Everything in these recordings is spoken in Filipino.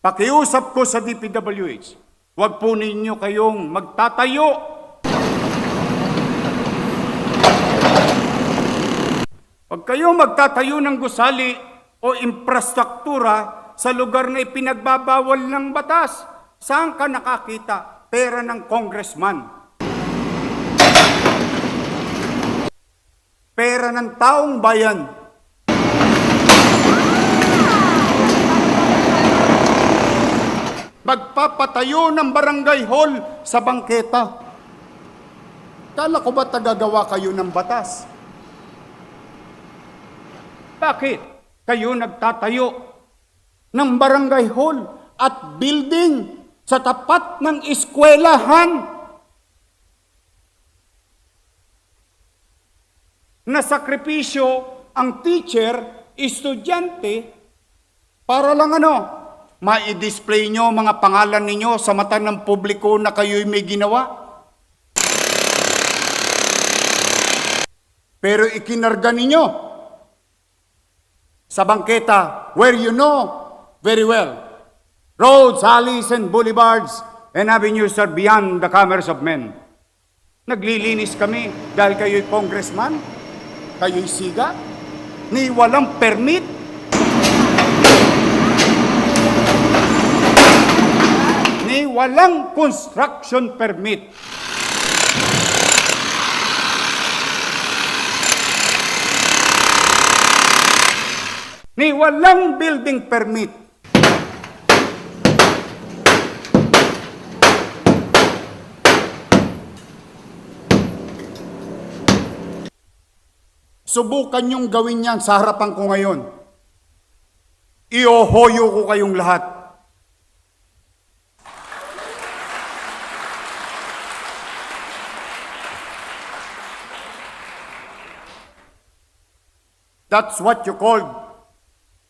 Pakiusap ko sa DPWH, huwag po ninyo kayong magtatayo. Huwag kayong magtatayo ng gusali o infrastruktura sa lugar na ipinagbabawal ng batas. Saan ka nakakita? Pera ng congressman. Pera ng taong bayan. Magpapatayo ng barangay hall sa bangketa. Kala ko ba tagagawa kayo ng batas? Bakit kayo nagtatayo ng barangay hall at building sa tapat ng eskwelahan? Nasakripisyo ang teacher, estudyante, para lang ma-display nyo mga pangalan ninyo sa mata ng publiko na kayo'y may ginawa. Pero ikinarga ninyo sa bangketa where you know very well, roads, alleys, and boulevards and avenues are beyond the commerce of men. Naglilinis kami dahil kayo'y congressman, kayo'y siga, ni walang permit. Ni walang construction permit. Ni walang building permit. Subukan niyong gawin yan sa harapan ko ngayon. Iohoyo ko kayong lahat. That's what you call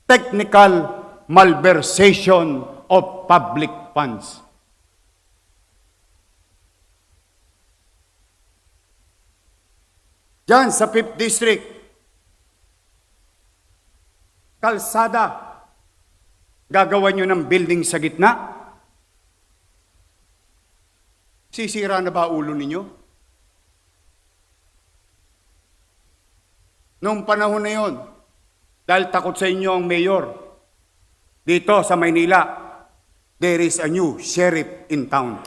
technical malversation of public funds. Diyan sa 5th District, kalsada, gagawa nyo ng building sa gitna? Sisira na ba ulo ninyo? Noong panahon na yon, dahil takot sa inyo ang mayor, dito sa Maynila, there is a new sheriff in town.